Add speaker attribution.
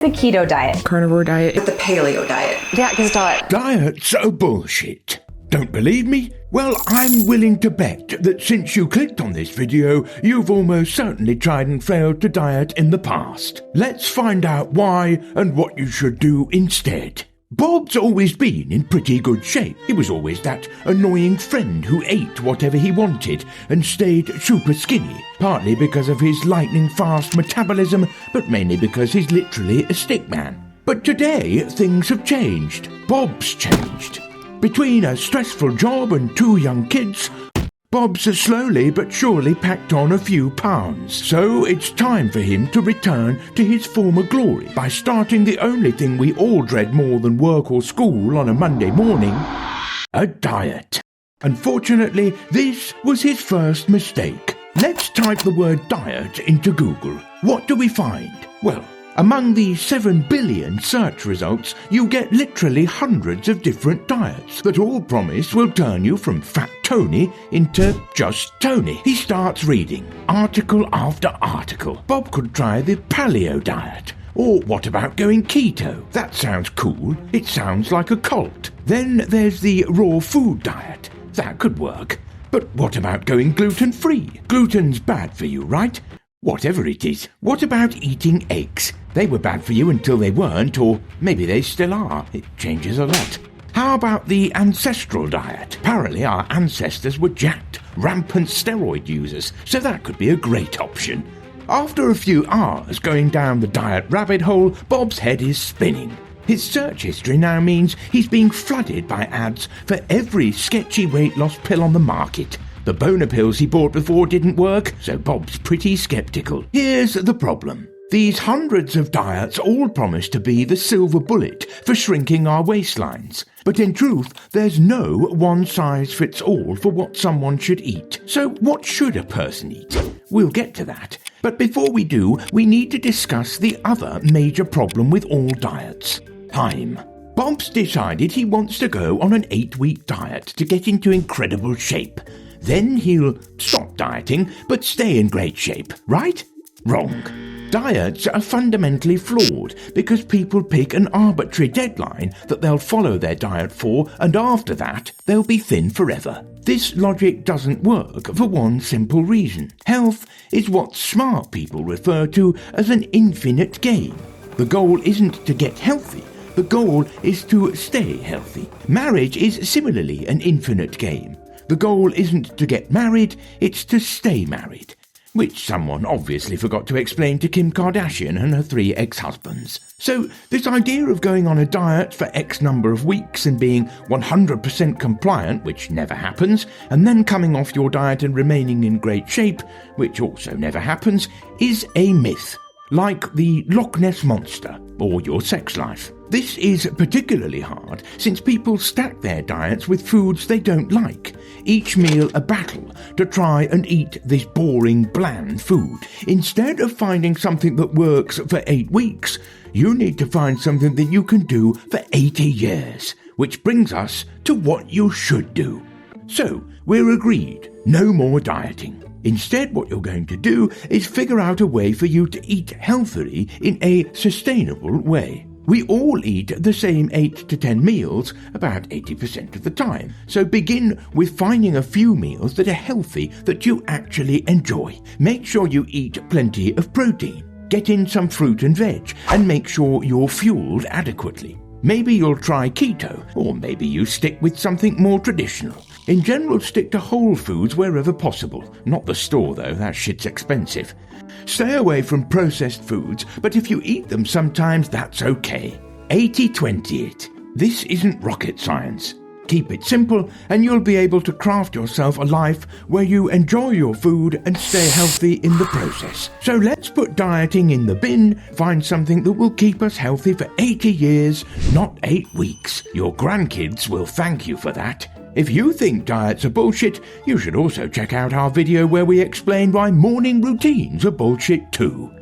Speaker 1: The keto diet.
Speaker 2: Carnivore diet.
Speaker 3: The paleo diet.
Speaker 2: The Atkins diet.
Speaker 4: Diets are bullshit. Don't believe me? Well, I'm willing to bet that since you clicked on this video, you've almost certainly tried and failed to diet in the past. Let's find out why and what you should do instead. Bob's always been in pretty good shape. He was always that annoying friend who ate whatever he wanted and stayed super skinny, partly because of his lightning-fast metabolism, but mainly because he's literally a stick man. But today, things have changed. Bob's changed. Between a stressful job and 2 young kids, Bob's has slowly but surely packed on a few pounds. So it's time for him to return to his former glory by starting the only thing we all dread more than work or school on a Monday morning, a diet. Unfortunately, this was his first mistake. Let's type the word diet into Google. What do we find? Well, among the 7 billion search results, you get literally hundreds of different diets that all promise will turn you from Fat Tony into just Tony. He starts reading article after article. Bob could try the paleo diet. Or what about going keto? That sounds cool. It sounds like a cult. Then there's the raw food diet. That could work. But what about going gluten-free? Gluten's bad for you, right? Whatever it is, what about eating eggs? They were bad for you until they weren't, or maybe they still are. It changes a lot. How about the ancestral diet? Apparently our ancestors were jacked, rampant steroid users, so that could be a great option. After a few hours going down the diet rabbit hole, Bob's head is spinning. His search history now means he's being flooded by ads for every sketchy weight loss pill on the market. The boner pills he bought before didn't work, so Bob's pretty skeptical. Here's the problem. These hundreds of diets all promise to be the silver bullet for shrinking our waistlines. But in truth, there's no one-size-fits-all for what someone should eat. So what should a person eat? We'll get to that. But before we do, we need to discuss the other major problem with all diets: time. Bob's decided he wants to go on an 8-week diet to get into incredible shape. Then he'll stop dieting, but stay in great shape, right? Wrong. Diets are fundamentally flawed because people pick an arbitrary deadline that they'll follow their diet for, and after that, they'll be thin forever. This logic doesn't work for one simple reason. Health is what smart people refer to as an infinite game. The goal isn't to get healthy. The goal is to stay healthy. Marriage is similarly an infinite game. The goal isn't to get married, it's to stay married. Which someone obviously forgot to explain to Kim Kardashian and her 3 ex-husbands. So this idea of going on a diet for X number of weeks and being 100% compliant, which never happens, and then coming off your diet and remaining in great shape, which also never happens, is a myth. Like the Loch Ness Monster or your sex life. This is particularly hard since people stack their diets with foods they don't like, each meal a battle to try and eat this boring, bland food. Instead of finding something that works for 8 weeks, you need to find something that you can do for 80 years, which brings us to what you should do. So, we're agreed, no more dieting. Instead, what you're going to do is figure out a way for you to eat healthily in a sustainable way. We all eat the same 8 to 10 meals about 80% of the time, so begin with finding a few meals that are healthy that you actually enjoy. Make sure you eat plenty of protein. Get in some fruit and veg, and make sure you're fueled adequately. Maybe you'll try keto, or maybe you stick with something more traditional. In general, stick to whole foods wherever possible. Not the store though, that shit's expensive. Stay away from processed foods, but if you eat them sometimes, that's okay. 80-20 it. This isn't rocket science. Keep it simple, and you'll be able to craft yourself a life where you enjoy your food and stay healthy in the process. So let's put dieting in the bin, find something that will keep us healthy for 80 years, not 8 weeks. Your grandkids will thank you for that. If you think diets are bullshit, you should also check out our video where we explain why morning routines are bullshit too.